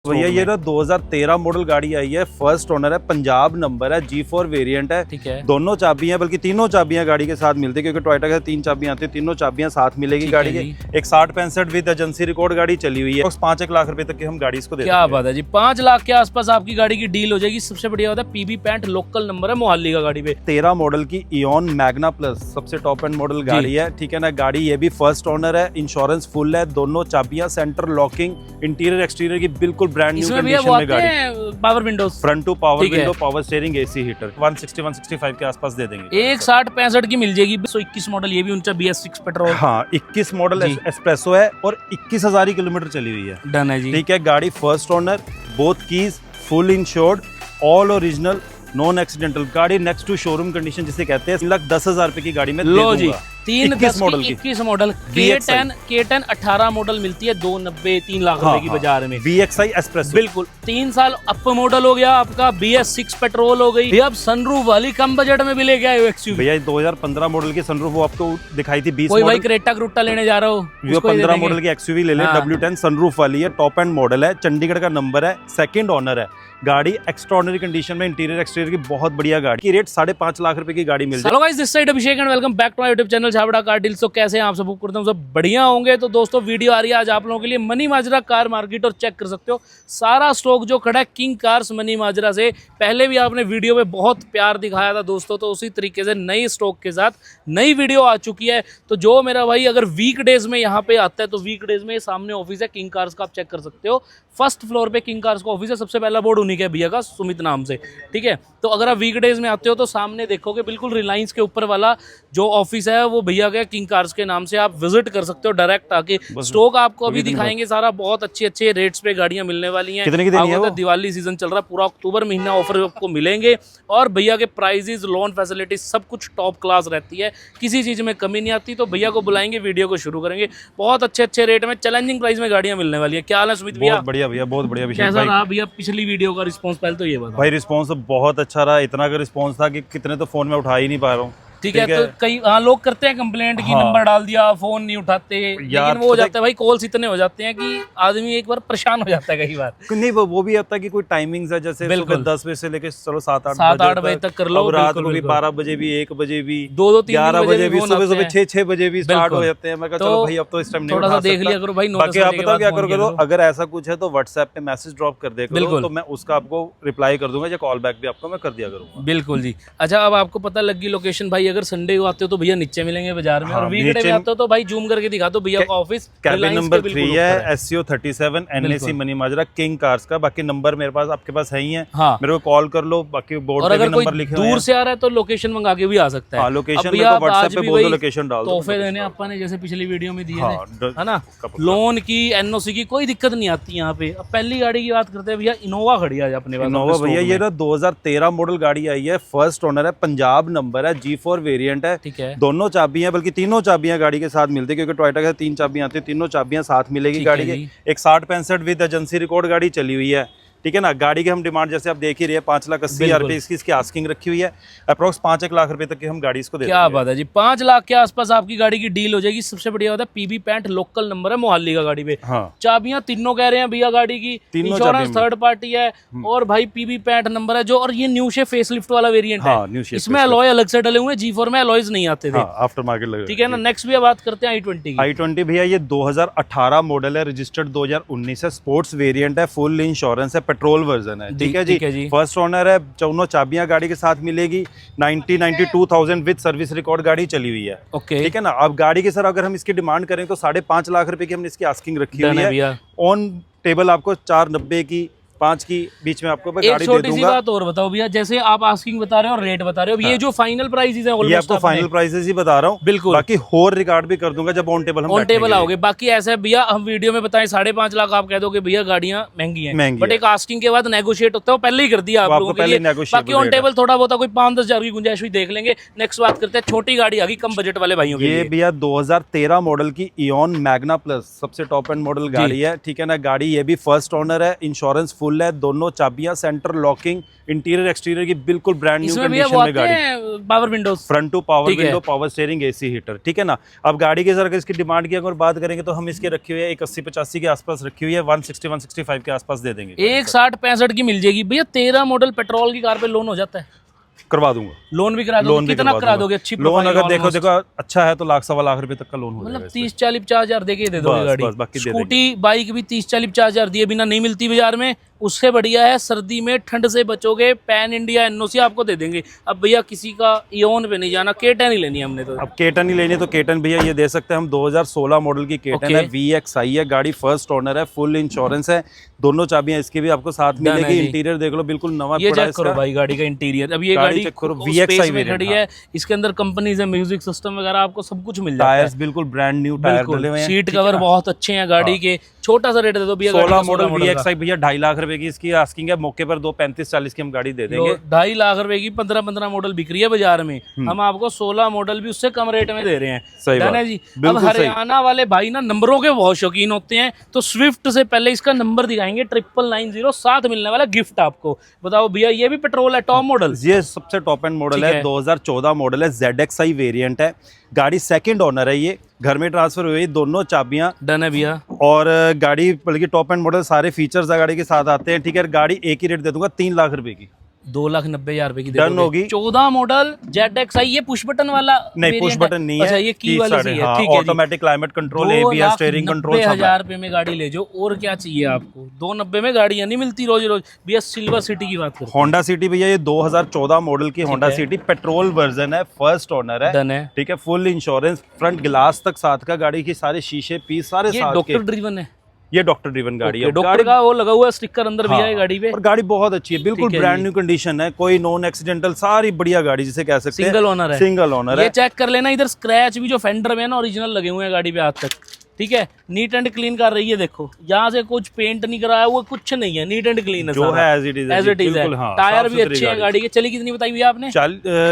भैया ये ना 2013 मॉडल गाड़ी आई है, फर्स्ट ओनर है, पंजाब नंबर है, G4 वेरिएंट है। ठीक है। दोनों चाबियां बल्कि तीनों चाबियां गाड़ी के साथ मिलती है, क्योंकि टोयोटा के 3 चाबियां आती है, तीनों चाबियां साथ मिलेगी गाड़ी के। एक 60-65 विद एजेंसी रिकॉर्ड गाड़ी चली हुई है। 5-1 लाख रुपए तक की हम गाड़ी इसको देते हैं। क्या बात है जी, 5 लाख के आसपास आपकी गाड़ी की डील हो जाएगी। सबसे बढ़िया होता है पीबी पैंट, लोकल नंबर है मोहाली का गाड़ी पे। 13 मॉडल की इयॉन मैग्ना प्लस सबसे टॉप एंड मॉडल गाड़ी है। ठीक है ना, गाड़ी ये भी फर्स्ट ओनर है, इंश्योरेंस फुल है, दोनों चाबियां, सेंटर लॉकिंग, इंटीरियर एक्सटीरियर की बिल्कुल ब्रांड न्यू कंडीशन में गाड़ी। Power windows, front two power window, power steering, AC heater 160-165 के आसपास दे देंगे। 160-65 की मिल जाएगी। 21 मॉडल ये भी उनका BS6 पेट्रोल। हाँ, 21 मॉडल एस्प्रेसो है और 21,000 किलोमीटर चली हुई है। डन है जी। ठीक है, गाड़ी first owner, both keys full insured, all original, non accidental गाड़ी, नेक्स्ट टू शोरूम कंडीशन जिसे कहते हैं। 3,10,000 रुपए की गाड़ी में लो जी, 21 मॉडल की 21 मॉडल K10 18 मॉडल मिलती है 290-3 लाख रुपए की बाजार में। VXI एस्प्रेसो बिल्कुल 3 साल अप मॉडल हो गया आपका। BS6 पेट्रोल हो गई। अब सनरूफ वाली कम बजट में भी लेके आए हो एक्सयूवी। भैया 2015 मॉडल की सनरूफ वो आपको दिखाई थी 20 कोई मॉडल। भाई क्रेटा क्रूटा लेने जा रहा हो, 15 मॉडल की एक्सयूवी ले ले। W10 सनरूफ वाली है, टॉप एंड मॉडल है, चंडीगढ़ का नंबर है, सेकंड ओनर है। गाड़ी एक्स्ट्राऑर्डिनरी कंडीशन में, इंटीरियर एक्सटीरियर की बहुत बढ़िया गाड़ी की रेट 5.5 लाख रुपए की गाड़ी मिल जाए। Hello guys, this side Abhishek and welcome back to my YouTube channel Chhabra car deals. तो कैसे हैं आप सब? करता हूं सब बढ़िया होंगे। तो दोस्तों वीडियो आ रही है आज आप लोगों के लिए मनी माजरा कार मार्केट, और चेक कर सकते हो सारा स्टॉक जो खड़ा है किंग कार्स मनी माजरा से। पहले भी आपने वीडियो में बहुत प्यार दिखाया था दोस्तों, तो उसी तरीके से नई स्टॉक के साथ नई वीडियो आ चुकी है। तो जो मेरा भाई अगर वीकडेज में यहाँ पे आता है तो वीकडेज में सामने ऑफिस है किंग कार्स का, आप चेक कर सकते हो। फर्स्ट फ्लोर पे किंग कार्स का ऑफिस है। सबसे पहला बोर्ड उन्हीं के भैया का, सुमित नाम से। ठीक है, तो अगर आप वीकडेज में आते हो तो सामने देखोगे बिल्कुल रिलायंस के ऊपर वाला जो ऑफिस है वो भैया का किंग कार्स के नाम से। आप विजिट कर सकते हो डायरेक्ट आके। स्टॉक आपको अभी दिखाएंगे सारा, बहुत अच्छे रेट्स पे गाड़ियां मिलने वाली हैं। कितने की देनी है वो? दिवाली सीजन चल रहा है, पूरा अक्टूबर महीना ऑफर आपको मिलेंगे। और भैया के प्राइजेस, लोन फैसिलिटीज सब कुछ टॉप क्लास रहती है, किसी चीज में कमी नहीं आती। तो भैया को बुलाएंगे, वीडियो को शुरू करेंगे। बहुत अच्छे रेट में, चैलेंजिंग प्राइस में गाड़ियां मिलने वाली है। क्या हाल है सुमित भैया? बहुत बढ़िया भैया, बहुत बढ़िया। कैसा रहा भैया पिछली वीडियो का रिस्पांस? पहले तो ये बताओ भाई। रिस्पांस तो बहुत अच्छा रहा, इतना का रिस्पांस था कि कितने तो फोन में उठा ही नहीं पा रहा हूँ। ठीक है, तो कई लोग करते हैं कंप्लेंट की नंबर डाल दिया, फोन नहीं उठाते, लेकिन वो हो जाता है भाई, कॉल्स इतने हो जाते हैं कि आदमी एक बार परेशान हो जाता है कई बार। नहीं, वो भी आता है कि कोई टाइमिंग्स है, जैसे सुबह 10 बजे से लेके चलो 7-8 बजे तक कर लो, रात को भी 12 बजे भी, 1 बजे भी, 2-3 बजे भी, सुबह 6 बजे भी स्टार्ट हो जाते हैं। मैं कहा चलो भाई अब तो इस टाइम नहीं थोड़ा सा देख लिया करो भाई। बाकी आप बताओ क्या करो, अगर ऐसा कुछ है तो व्हाट्सएप पे मैसेज ड्रॉप कर दिया करो, तो मैं उसका आपको रिप्लाई कर दूंगा, या कॉल बैक भी आपको मैं कर दिया करूंगा। बिल्कुल जी। अच्छा, अब आपको पता लग गई लोकेशन भाई। अगर संडे को आते हो तो भैया नीचे मिलेंगे बाजार में, और वीकडे में आते हो तो भाई जूम करके दिखा दो भैया का ऑफिस। कैबिन नंबर 3 है, SCO 37 NAC मनी माजरा किंग कार्स का। बाकी नंबर मेरे पास, आपके पास है ही है। मेरे को कॉल कर लो, बाकी बोर्ड पे भी नंबर लिखे हुए हैं। दूर से आ रहा है तो लोकेशन मंगा के भी आ सकता है। लोकेशन में तो व्हाट्सएप पे बोल दो, लोकेशन डाल दो। तोहफे देने अपन ने जैसे पिछली वीडियो में दिए है ना, लोन की, NOC की कोई दिक्कत नहीं आती यहाँ पे। अब पहली गाड़ी की बात करते हैं भैया, इनोवा खड़ी है अपने पास। इनोवा भैया ये ना 2013 मॉडल गाड़ी आई है, फर्स्ट ओनर है, पंजाब नंबर है, G4 वेरिएंट है। ठीक है, दोनों चाबियां बल्कि तीनों चाबियां गाड़ी के साथ मिलती है, क्योंकि टोयोटा के 3 चाबियां आती है, तीनों चाबियां साथ मिलेगी गाड़ी के। एक 60-65 विद एजेंसी रिकॉर्ड गाड़ी चली हुई है। ठीक है ना, गाड़ी के हम डिमांड जैसे आप देख ही रहे हैं 5,80,000 रुपए इसकी आस्किंग रखी हुई है। अप्रोक्स 5-1 लाख रुपए तक की हम गाड़ी इसको देते हैं। क्या बात है जी, 5 लाख के आसपास आपकी गाड़ी की डील हो जाएगी। सबसे बढ़िया होता है पीबी पैंट, लोकल नंबर है मोहाली का गाड़ी पे। चाबियां तीनों कह रहे हैं भैया गाड़ी की, इंश्योरेंस थर्ड पार्टी है, और भाई पीबी पैंट नंबर है जो। और ये न्यू शेप फेसलिफ्ट वाला वेरिएंट है, इसमें अलॉय अलग से डले हुए हैं। G4 में अलॉयज नहीं आते थे, आफ्टर मार्केट लगे। ठीक है ना। नेक्स्ट भी बात करते हैं i20 की। i20 भैया ये 2018 मॉडल है, रजिस्टर्ड 2019 है, स्पोर्ट्स वेरिएंट है, फुल इंश्योरेंस है, पेट्रोल वर्जन है। ठीक है जी, फर्स्ट ओनर है, दोनों चाबियां गाड़ी के साथ मिलेगी। 92,000 विद सर्विस रिकॉर्ड गाड़ी चली हुई है। ओके, ठीक है ना। अब गाड़ी की सर अगर हम इसकी डिमांड करें तो 5.5 लाख रुपए की हमने इसकी आस्किंग रखी हुई है। ऑन टेबल आपको 490 की 5 की बीच में आपको गाड़ी दे दूंगा। छोटी सी बात और बताओ भैया, जैसे आप आस्किंग बता रहे हो और रेट बता रहे हो, ये जो फाइनल प्राइसेस है, ये आपको फाइनल प्राइसेस ही बता रहा हूँ। बिल्कुल, बाकी होर रिकॉर्ड भी कर दूंगा जब ऑन टेबल आओगे। बाकी ऐसा है भैया, हम वीडियो में बताएं 5.5 लाख, आप कह दोगे भैया गाड़ियां महंगी हैं, बट एक आस्किंग के बाद नेगोशिएट होता है, पहले ही कर दिया आप लोगों के लिए। बाकी ऑन टेबल थोड़ा बहुत कोई 5-10 हजार की गुंजाइश भी देख लेंगे। नेक्स्ट बात करते हैं, छोटी गाड़ी आ गई कम बजट वाले भाइयों के लिए। ये भैया 2013 मॉडल की इयॉन मैग्ना प्लस सबसे टॉप एंड मॉडल गाड़ी है। ठीक है ना, गाड़ी ये भी फर्स्ट ओनर है, इंश्योरेंस फुल है, दोनों चाबियां, सेंटर लॉकिंग, इंटीरियर एक्सटीरियर की बिल्कुल ब्रांड न्यू इसमें भैया कंडीशन वो में आते गाड़ी। हैं power windows, front two power ठीक है। Window, power steering, AC heater, ठीक है ना। अब गाड़ी के सर अगर इसकी डिमांड की अगर बात करेंगे तो हम इसकी रखी हुई है 81-85 के आसपास रखी हुई है, 160-165 के आसपास दे देंगे। 160-65 की मिल जाएगी भैया। 13 मॉडल पेट्रोल की कार पे लोन हो जाता है? करवा दूंगा, लोन भी करा दोगे? लोन भी कितना करवा करा दूंगा। दोगे? अच्छी लोन प्रोफाइल अगर देखो almost। देखो अच्छा है तो लाख सवा लाख रुपए तक का लोन हो मतलब जाएगा। 30-40-50 हजार दे के दे दोगे बस, गाड़ी। बस, बाकी दे स्कूटी बाइक भी 30-40-50 हजार दिए बिना नहीं मिलती बाजार में। उससे बढ़िया है, सर्दी में ठंड से बचोगे, पैन इंडिया एनओसी आपको दे देंगे। अब भैया किसी का इओन पे नहीं जाना, केटन ही लेनी है हमने तो। अब केटन ही लेनी तो केटन भैया ये दे सकते हैं हम। 2016 मॉडल की केटन है, VXI है गाड़ी, फर्स्ट ओनर है, फुल इंश्योरेंस है, दोनों चाबियां इसकी भी आपको साथ मिलेगी। इंटीरियर देख लो बिल्कुल नवा ये पड़ा चेक करो भाई गाड़ी का इंटीरियर। अब ये गाड़ी चेक करो, VXI में खड़ी है, इसके अंदर कंपनीज है, म्यूजिक सिस्टम वगैरह आपको सब कुछ मिल जाता है। टायर्स बिल्कुल ब्रांड न्यू टायर डले हुए हैं, सीट कवर बहुत अच्छे हैं गाड़ी के। छोटा सा रेट दे दो भैया। 16 मॉडल VXI भैया 2.5 लाख रुपए की इसकी आस्किंग है, मौके पर 2.35-40 की हम गाड़ी दे देंगे। 2.5 लाख रुपए की 15 मॉडल बिक रही है बाजार में, हम आपको 16 मॉडल भी उससे कम रेट में दे रहे हैं। सही बात है जी। अब बिल्कुल सही। हरियाणा वाले भाई ना नंबरों के बहुत शौकीन होते हैं, तो स्विफ्ट से पहले इसका नंबर दिखाएंगे 9990, साथ मिलने वाला गिफ्ट आपको। बताओ भैया, ये भी पेट्रोल है, टॉप मॉडल? ये सबसे टॉप एंड मॉडल है, 2014 मॉडल है, ZXI वेरिएंट है गाड़ी, सेकंड ओनर है, ये घर में ट्रांसफर हुई, दोनों चाबियां डन है भैया। और गाड़ी बल्कि टॉप एंड मॉडल सारे फीचर्स गाड़ी के साथ आते हैं, ठीक है। गाड़ी एक ही रेट दे दूंगा 3 लाख रुपए की, 2,90,000 रुपए की डन होगी। 14 मॉडल ZXI, ये पुश बटन वाला नहीं, पुश बटन नहीं है। अच्छा, ये की वाली सी है, ठीक है। Automatic climate control, ABS, steering control, 2,90,000 रुपए में गाड़ी ले जाओ, और क्या चाहिए आपको? 290 में गाड़ियां नहीं मिलती रोज रोज भैया। सिल्वर सिटी की बात करो, होंडा सिटी भैया, ये 2014 मॉडल की होंडा सिटी पेट्रोल वर्जन है, फर्स्ट ओनर है, डन है, ठीक है। फुल इंश्योरेंस, फ्रंट ग्लास तक साथ का, गाड़ी की सारे शीशे पीस सारे ये साथ डॉक्टर के। ड्रिवन है, ये डॉक्टर ड्रिवन गाड़ी है, डॉक्टर का वो लगा हुआ है स्टिकर अंदर भैया, हाँ, ये गाड़ी पे। और गाड़ी बहुत अच्छी है, बिल्कुल ब्रांड न्यू कंडीशन है, कोई नॉन एक्सीडेंटल, सारी बढ़िया गाड़ी जिसे कह सकते हैं। सिंगल ओनर है, सिंगल ओनर ये है। चेक कर लेना, इधर स्क्रैच भी जो फेंडर में है ना ओरिजिनल लगे हुए हैं गाड़ी पे आज तक, ठीक है। नीट एंड क्लीन कर रही है, देखो यहाँ से कुछ पेंट नहीं कराया हुआ, कुछ नहीं है, नीट एंड क्लीन है, जो है एज इट इज है। टायर भी अच्छे हैं गाड़ी के। चली कितनी बताई भैया आपने?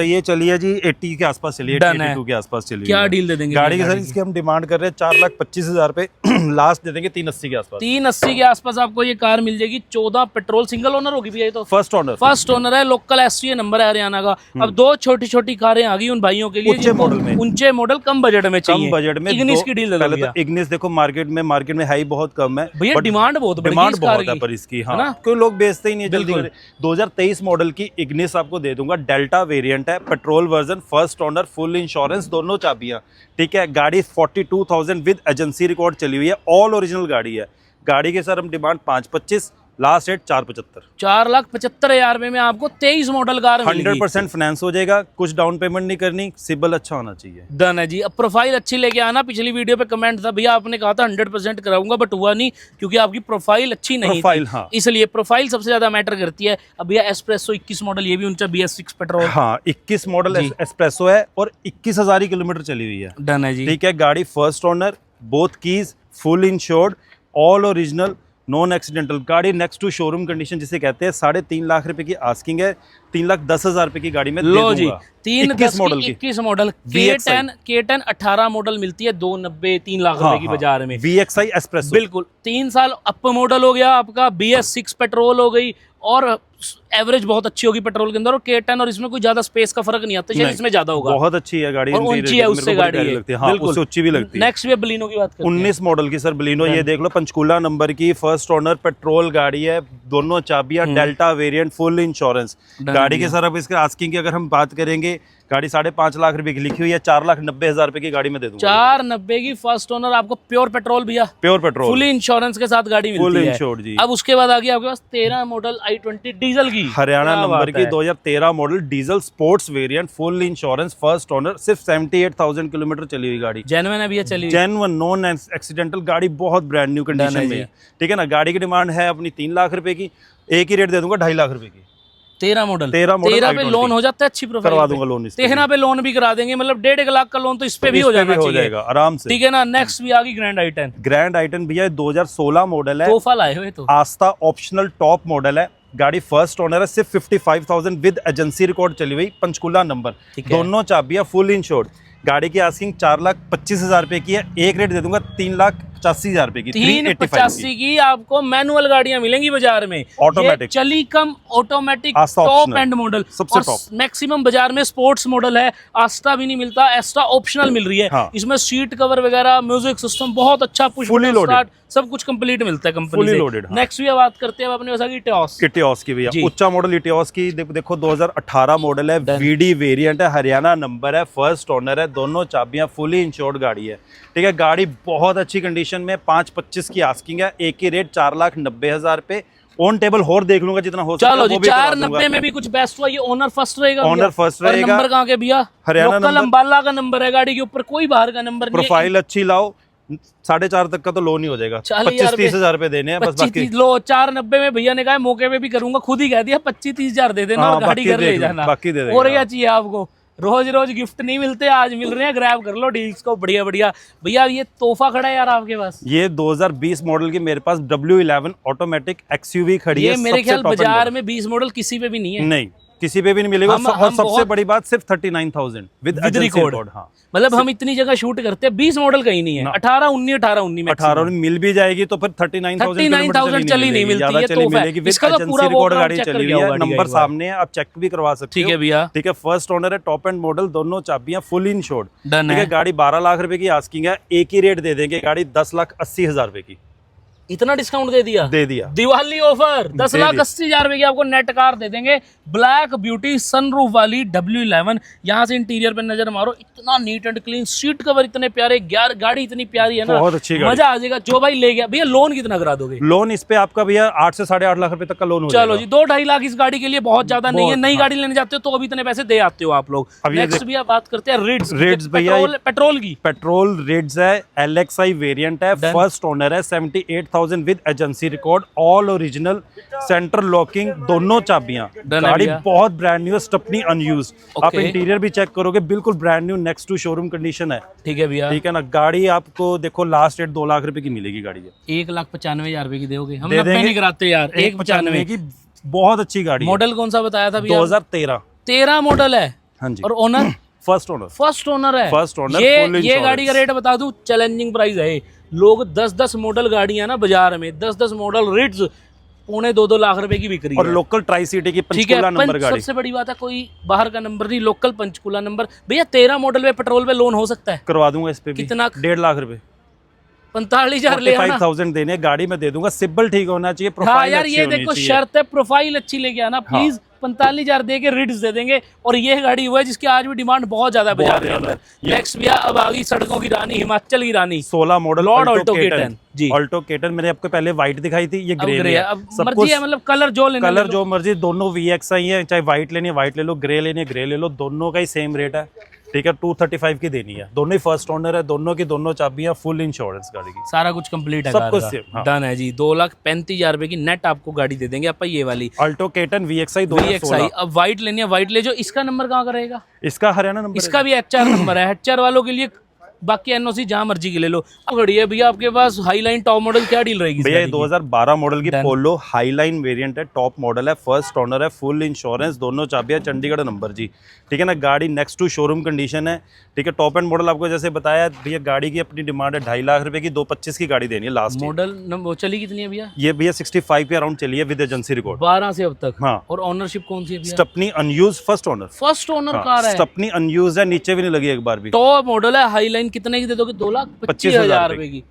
ये चली है जी 80 के आसपास चली है, 82 के आसपास चली है। क्या डील दे देंगे गाड़ी की सर? इसकी हम डिमांड कर रहे हैं 4,25,000 रुपए, लास्ट दे देंगे 380 के आसपास। 380 के आसपास आपको ये कार मिल जाएगी। 14 पेट्रोल, सिंगल ओनर होगी भैया, ये तो फर्स्ट ओनर, फर्स्ट ओनर है, लोकल STA नंबर है हरियाणा का। अब 2 छोटी छोटी कारें आ गई उन भाइयों के लिए, ऊंचे मॉडल कम बजट में चाहिए। कम बजट में इग्निस की डील पहले तो इग्निस देखो, मार्केट में है ही बहुत कम है भैया, डिमांड बहुत बड़ी है इस कार की, है पर इसकी, हाँ, कोई लोग बेचते ही नहीं जल्दी। 2023 मॉडल की इग्निस आपको दे दूंगा, डेल्टा वेरिएंट है, petrol version, first owner, full insurance, दोनों चाबियां, ठीक है। गाड़ी 42,000 विद एजेंसी रिकॉर्ड चली हुई है, ऑल ओरिजिनल गाड़ी है। गाड़ी के सर हम डिमांड 5,25, लास्ट रेट 4,75। 4,75,000 रुपए में आपको 23 मॉडल कार मिलेगी। 100% फाइनेंस हो जाएगा, कुछ डाउन पेमेंट नहीं करनी, सिबिल अच्छा होना चाहिए। डन है जी। अब प्रोफाइल अच्छी लेके आना। पिछली वीडियो पे कमेंट था भैया, आपने कहा था 100% कराऊंगा, बट हुआ नहीं क्योंकि आपकी प्रोफाइल अच्छी नहीं प्रोफाइल, थी। हाँ, इसलिए प्रोफाइल सबसे ज्यादा मैटर करती है। अब भैया एस्प्रेसो 21 मॉडल, ये भी उनका BS6 पेट्रोल, हाँ, 21 मॉडल एस्प्रेसो है और 21,000 किलोमीटर चली हुई है। डन है जी, ठीक है। गाड़ी first owner, both keys, full insured, all original, non accidental. गाड़ी नेक्स्ट टू शोरूम कंडीशन जिसे कहते हैं। 3.5 लाख रुपए की आस्किंग है, 3,10,000 रुपए की गाड़ी में लो जी। 21 मॉडल की, 21 मॉडल K10 18 मॉडल मिलती है 290 3 लाख रुपए की बाजार में। VXI एस्प्रेसो, बिल्कुल 3 साल अप मॉडल हो गया आपका, BS6 पेट्रोल हो गई, और एवरेज बहुत अच्छी होगी पेट्रोल के अंदर। और K10 और इसमें कोई ज्यादा स्पेस का फर्क नहीं आता, शायद इसमें ज्यादा होगा। बहुत अच्छी है गाड़ी, और ऊंची है, उससे गाड़ी है, लगती है, हाँ, उससे ऊंची भी लगती है। नेक्स्ट भी बलिनो की बात करते हैं। 19 मॉडल की सर बलिनो, ये देख लो, पंचकूला नंबर की, फर्स्ट ओनर, पेट्रोल गाड़ी है, दोनों चाबियां, डेल्टा वेरिएंट, फुल इंश्योरेंस। गाड़ी के सर अब इसके आस्किंग की अगर हम बात करेंगे, गाड़ी 5.5 लाख रुपए की लिखी हुई है, 4,90,000 रुपए की गाड़ी में दे दूंगा। 490 की फर्स्ट ओनर, आपको प्योर पेट्रोल भैया, प्योर पेट्रोल, फुल इंश्योरेंस के साथ गाड़ी मिलती है, फुल इंश्योर्ड जी। अब उसके बाद आ गई आपके पास 13 मॉडल i20 डीजल की, हरियाणा नंबर की, 2013 model diesel sports variant, full insurance, first owner, सिर्फ 78,000 किलोमीटर चली हुई गाड़ी। जेन्युइन है भैया, चली जेन्युइन नॉन एक्सीडेंटल गाड़ी, बहुत ब्रांड न्यू कंडीशन में है, ठीक है ना। गाड़ी की डिमांड है अपनी 3 लाख रुपए की, एक ही रेट दे दूंगा 2.5 लाख रुपए की। 13 मॉडल 13 पे लोन हो जाता है, अच्छी प्रोफाइल करवा दूंगा लोन। 13 पे लोन भी करा देंगे, मतलब 1.5 लाख का लोन तो इस पे भी हो जाएगा आराम से, ठीक है ना। नेक्स्ट भी आ गई ग्रैंड i10। ग्रैंड i10 भैया 2016 मॉडल है, तोहफा लाए हुए तो, आस्था ऑप्शनल टॉप मॉडल है। गाड़ी फर्स्ट ओनर है, सिर्फ 55,000 विद एजेंसी रिकॉर्ड चली हुई, पंचकूला नंबर, दोनों चाबियां, फुल इंश्योर्ड। गाड़ी की आस्किंग 4,25,000 रुपए की है, एक रेट दे दूंगा 3,50,000 3,85,000 रुपए की, 385 की आपको मैनुअल गाड़ियां मिलेंगी बाजार में, ऑटोमेटिक, चली कम ऑटोमेटिक आस्था टॉप optional, एंड मॉडल, सबसे टॉप। मैक्सिमम बाजार में स्पोर्ट्स मॉडल है, आस्था भी नहीं मिलता, एस्ट्रा ऑप्शनल मिल रही है। हाँ। इसमें सीट कवर वगैरह, म्यूजिक सिस्टम बहुत अच्छा, push Fully button loaded। Start, सब कुछ कंप्लीट मिलता है कंपनी Fully से। loaded, हाँ। नेक्स्ट भी बात करते हैं अब अपने पास इटियोस इटियोस की भैया, जी। उच्चा मॉडल इटियोस की देखो 2018 मॉडल है, वीडी वेरिएंट है, हरियाणा नंबर है, फर्स्ट ओनर है, दोनों चाबियां, फुली इंश्योर्ड गाड़ी है। ठीक है, गाड़ी बहुत अच्छी कंडीशन में, 5,25 की आस्किंग है, एक ही रेट 4,90,000 रुपए। ऑन टेबल और देख लूंगा जितना हो सकता है। चलो जी, वो भी करवा दूंगा। 490 में भी कुछ बेस्ट हुआ। ये ओनर फर्स्ट रहेगा, ओनर फर्स्ट और रहेगा। नंबर कहाँ के भैया? Haryana local number. अंबाला का नंबर है गाड़ी के ऊपर, कोई बाहर का नंबर नहीं है। प्रोफाइल अच्छी लाओ, 4.5 तक का तो लोन ही हो जाएगा। 25-30 हजार रुपए देने हैं बस, बाकी लो 490 में भैया ने कहा मौके पे भी करूंगा, खुद ही कह दिया 25-30 हजार दे देना और गाड़ी घर ले जाना, बाकी दे देंगे। और क्या चाहिए आपको? रोज रोज गिफ्ट नहीं मिलते, आज मिल रहे हैं, ग्रैब कर लो डील्स को, बढ़िया बढ़िया। भैया ये तोहफा खड़ा है यार आपके पास, ये 2020 मॉडल की मेरे पास W11 ऑटोमेटिक XUV खड़ी है। ये मेरे ख्याल बाजार में 20 मॉडल किसी पे भी नहीं है। नहीं, किसी पे भी नहीं मिलेगा। और सबसे बड़ी बात, सिर्फ 39,000 विद रिकॉर्ड। हाँ, मतलब हम इतनी जगह शूट करते हैं, 20 मॉडल कहीं नहीं है। 18-19 में 18 मिल भी जाएगी तो फिर 39,000 चली नहीं मिलती है, तो मिलेगी। इसका तो पूरा रिकॉर्ड गाड़ी चली हुई है, नंबर सामने है, आप चेक भी करवा सकते हो। ठीक है भैया, ठीक है, फर्स्ट ओनर है, टॉप एंड मॉडल, दोनों चाबियां फुल इंश्योर्ड। डन ठीक है, गाड़ी 12 लाख रुपए की आस्किंग है, एक ही रेट दे देंगे, गाड़ी 10,80,000 रुपए की। इतना डिस्काउंट दे दिया? दे दिया, दिवाली ऑफर 10,80,000 रुपए की आपको नेट कार दे देंगे, ब्लैक ब्यूटी सनरूफ वाली W11। यहाँ से इंटीरियर पे नजर मारो, इतना neat and clean, seat cover इतने प्यारे, गाड़ी इतनी प्यारी है ना, बहुत अच्छी गाड़ी, मजा आ जाएगा। जो भाई ले गया भैया, लोन कितना करा दोगे? लोन इस पे आपका भैया 8 से 8.5 लाख रुपए तक का लोन हो चलो जी, 2-2.5 लाख इस गाड़ी के लिए बहुत ज्यादा नहीं है। नई गाड़ी लेने जाते हो तो अभी इतने पैसे दे आते हो आप लोग। नेक्स्ट भैया बात करते हैं रिड्स भैया, पेट्रोल की। पेट्रोल रिड्स है, LXI वेरिएंट है, फर्स्ट ओनर है, 78,000 with agency record, all original, center locking, दोनों चाबियां। गाड़ी बहुत ब्रांड न्यू है, स्टपनी अनयूज्ड। आप इंटीरियर भी चेक करोगे, बिल्कुल brand new, next to showroom condition है। ठीक है भैया, ठीक है ना। गाड़ी आपको देखो लास्ट रेट 2 लाख रुपए की मिलेगी गाड़ी है। 1,95,000 रुपए की दोगे? हम 90 नहीं कराते यार, 1,95 की बहुत अच्छी गाड़ी। मॉडल कौन सा बताया था भैया? 2013 मॉडल है। हाँ जी। और ओनर? फर्स्ट ओनर है। First owner. ये गाड़ी का रेट बता दूं, चैलेंजिंग प्राइस है। लोग 10-10 मॉडल गाड़ियां ना बाजार में, 10-10 मॉडल रिड्स 2.25 लाख रुपए की बिक रही है। और लोकल ट्राई सिटी की पंचकुला नंबर गाड़ी। सबसे बड़ी बात है, कोई बाहर का नंबर नहीं, लोकल पंचकुला नंबर। भैया 13 मॉडल में पेट्रोल पे लोन हो सकता है? करवा दूंगा इस पे भी। कितना? 1.5 लाख रुपए। 45,000 ले आना। 45,000 देने, गाड़ी में दे दूंगा। सिंबल ठीक होना चाहिए, प्रोफाइल यार ये देखो शर्त है, प्रोफाइल अच्छी लेके आना प्लीज। 45,000 दे के रिड्स दे देंगे। और ये गाड़ी हुआ है जिसकी आज भी डिमांड बहुत ज्यादा है बाजार के अंदर। नेक्स्ट भैया अब आ गई सड़कों की रानी, हिमाचल की रानी, 16 मॉडल ऑल्टो केटन जी। ऑल्टो केटन मैंने आपको पहले व्हाइट दिखाई थी, ये ग्रे है। अब मर्जी है, मतलब कलर जो लेना, कलर जो मर्जी, दोनों VXI है, चाहे व्हाइट लेनी है व्हाइट ले लो, ग्रे लेनी है ग्रे ले लो, दोनों का ही सेम रेट है। ठीक है, 235 की देनी है, दोनों ही फर्स्ट ओनर है, दोनों की दोनों चाबियां, फुल इंश्योरेंस गाड़ी की, सारा कुछ कंप्लीट है, सब कुछ सेम। डन है जी। 2,35,000 रुपए की नेट आपको गाड़ी दे देंगे आप, ये वाली ऑल्टो केटन VXI 2016। अब व्हाइट लेनी है, व्हाइट ले जो। इसका नंबर कहाँ का रहेगा? इसका हरियाणा नंबर, इसका भी HR नंबर है, HR वालों के लिए। बाकी NOC जहां मर्जी की ले लो। अब घड़ी है भैया आपके पास हाईलाइन टॉप मॉडल, क्या डील रहेगी भैया? 2012 मॉडल की पोलो हाईलाइन वेरिएंट है, टॉप मॉडल है, फर्स्ट ओनर है, फुल इंश्योरेंस, दोनों चाबियां, चंडीगढ़ नंबर जी। ठीक है ना, गाड़ी नेक्स्ट टू शोरूम कंडीशन है। ठीक है, टॉप एंड मॉडल आपको जैसे बताया भैया, गाड़ी की अपनी डिमांड है 2.5 लाख रुपए की, 225 की गाड़ी देनी है लास्ट मॉडल। वो चली कितनी है भैया? ये भैया 65 के अराउंड चली है विद एजेंसी रिकॉर्ड, 12 से अब तक। हाँ। और ओनरशिप कौन सी है भैया? Stepney unused, first owner car है, स्टपनी अनयूज है, नीचे भी नहीं लगी एक बार भी। टॉप मॉडल है, हाईलाइन। कितने की दे दोगे? 2,25,000 रुपए की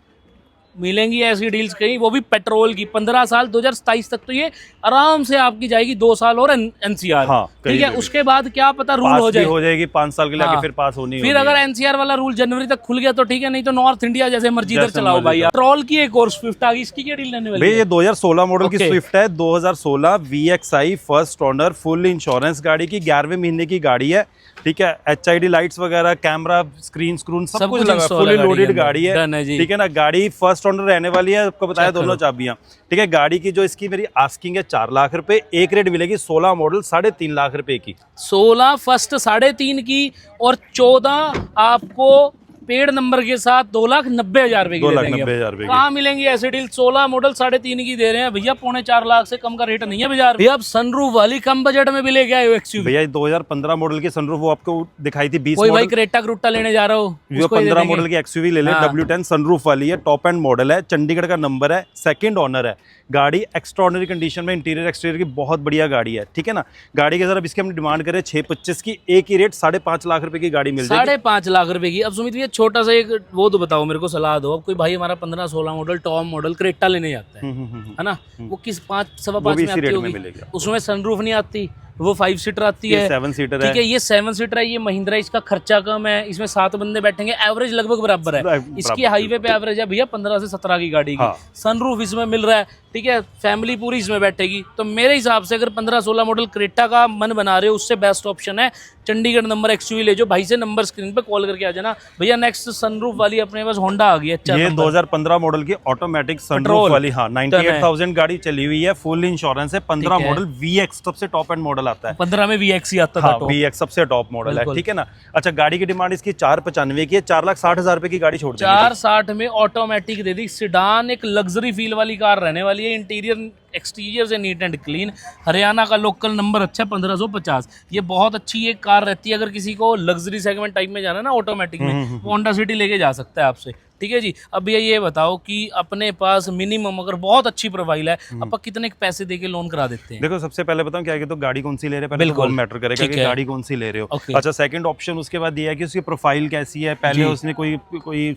मिलेंगी ऐसी डील्स कहीं, वो भी पेट्रोल की। 15 साल 2027 तक तो ये आराम से आपकी जाएगी, 2 साल और NCR। हाँ, ठीक है, उसके बाद क्या पता रूल हो जाएगी 5 साल के लिए, फिर पास होनी फिर अगर NCR वाला रूल जनवरी तक खुल गया तो ठीक है, नहीं तो नॉर्थ इंडिया जैसे मर्जी इधर चलाओ भाई। पेट्रोल की एक और स्विफ्ट आ गई, इसकी क्या डील लेने वाली है? ये 2016 मॉडल की स्विफ्ट है, 2016 VXI first owner, full insurance गाड़ी की, 11वें महीने की गाड़ी है। ठीक है, HID लाइट्स वगैरह, कैमरा, स्क्रीन सब कुछ लगा, फुली लोडेड गाड़ी है। ठीक है ना, गाड़ी फर्स्ट ओनर रहने वाली है, आपको बताया, दोनों चाबियां। ठीक है, गाड़ी की जो इसकी मेरी आस्किंग है 4 लाख रुपए, एक रेट मिलेगी 16 मॉडल 3.5 लाख रुपए की। 16 फर्स्ट 3.5 की, और 14 आपको पेड नंबर के साथ 2,90,000 रुपए की दे देंगे। 2,90,000 रुपए कहाँ मिलेंगी ऐसे डील? 16 मॉडल 3.5 की दे रहे हैं भैया, 3.25 लाख से कम का रेट नहीं है बाजार। भैया अब सनरूफ वाली कम बजट में भी लेके आए हो एक्सयूवी। भैया 2015 मॉडल की सनरूफ वो आपको दिखाई थी 20 कोई भाई मॉडल, क्रेटा क्रूटा लेने जा रहा हो वो 15 मॉडल की एक्सयूवी ले ले। हाँ। W10 सनरूफ वाली है, टॉप एंड मॉडल है, चंडीगढ़ का नंबर है, सेकंड ओनर है। गाड़ी एक्स्ट्राऑर्डिनरी कंडीशन में, इंटीरियर एक्सटीरियर की बहुत बढ़िया गाड़ी है, ठीक है ना। गाड़ी के जरा इसकी हम डिमांड करें 625 की, एक ही रेट 5.5 लाख रुपए की गाड़ी मिल जाएगी। 5.5 लाख रुपए की। अब सुमित भैया छोटा सा एक वो तो बताओ मेरे को, सलाह दो। अब कोई भाई हमारा 15-16 मॉडल टॉप मॉडल क्रेटा लेने जाता है ना, वो किस 5-5.25 में आती होगी, उसमें सनरूफ नहीं आती, वो 5 सीटर आती है, 7 सीटर है, ठीक है। ये 7 सीटर है, ये महिंद्रा, इसका खर्चा कम है, इसमें 7 बंदे बैठेंगे, एवरेज लगभग बराबर है। इसकी हाईवे पे एवरेज है भैया 15 से 17 की गाड़ी की। सनरूफ इसमें मिल रहा है, ठीक है, फैमिली पूरी इसमें बैठेगी। तो मेरे हिसाब से अगर 15-16 मॉडल क्रेटा का मन बना रहे हो, उससे बेस्ट ऑप्शन है चंडीगढ़ नंबर एक्सयूवी ले जो। भाई से नंबर स्क्रीन पे कॉल करके आ जाना। भैया नेक्स्ट सनरूफ वाली अपने पास होंडा आ गई है, ये 2015 मॉडल की ऑटोमेटिक सनरूफ वाली, हाँ 98,000 गाड़ी चली हुई है, फुल इंश्योरेंस है। 15 मॉडल VX सबसे टॉप एंड मॉडल आता है, 15 में VX ही आता था। VX सबसे टॉप मॉडल है, ठीक है ना। अच्छा, गाड़ी की डिमांड इसकी 495 की है, 4,60,000 रुपए की गाड़ी छोड़ देंगे। 460 में ऑटोमेटिक दे दी, सिडान, एक लग्जरी फील वाली कार रहने वाली है। इंटीरियर एक्सटीरियर से नीट एंड क्लीन, हरियाणा का लोकल नंबर अच्छा है 1550। ये बहुत अच्छी एक कार रहती है, अगर किसी को लग्जरी सेगमेंट टाइप में जाना है ना ऑटोमेटिक में, वो होंडा सिटी लेके जा सकता है आपसे, ठीक है जी। अब भैया ये बताओ कि अपने पास मिनिमम अगर बहुत अच्छी प्रोफाइल है, आप कितने पैसे देके लोन करा देते हैं? देखो सबसे पहले बताऊं क्या है कि तो गाड़ी कौन सी ले रहे हैं, पहले तो मैटर करेगा कि गाड़ी कौन सी ले रहे हो। अच्छा, सेकंड ऑप्शन उसके बाद ये है कि उसकी प्रोफाइल कैसी है, पहले उसने कोई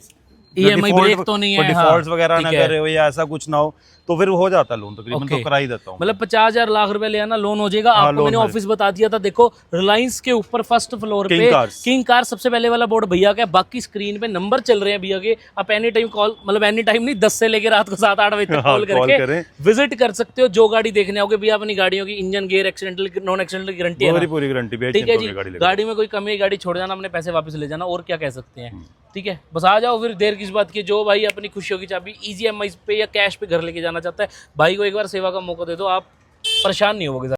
EMI ब्रेक तो नहीं है, डिफॉल्ट्स वगैरह ना कर रहे हो या ऐसा कुछ ना हो, तो फिर हो जाता लोन तकरीबन, तो करा ही देता हूँ। मतलब 50,000 लाख रुपए ले आना, लोन हो जाएगा। आपको मैंने ऑफिस बता दिया था, देखो रिलायंस के ऊपर फर्स्ट फ्लोर पे किंग कार सबसे पहले वाला बोर्ड भैया का, बाकी स्क्रीन पे नंबर चल रहे हैं भैया के। आप एनी टाइम कॉल, मतलब एनी टाइम नहीं, 10 से लेकर रात को 7-8 बजे तक कॉल करके विजिट कर सकते हो। जो गाड़ी देखने आओगे भैया, अपनी गाड़ियों की engine, gear, accidental non accidental की गारंटी है, पूरी गारंटी, ठीक है जी। गाड़ी में कोई कमी, गाड़ी छोड़ जाना, अपने पैसे वापस ले जाना, और क्या कह सकते हैं, ठीक है। बस आ जाओ, फिर देर किस बात की। जो भाई अपनी खुशियों की चाबी इजी EMI पे या कैश पे घर लेके जाना चाहता है, भाई को एक बार सेवा का मौका दे दो, आप परेशान नहीं होगे।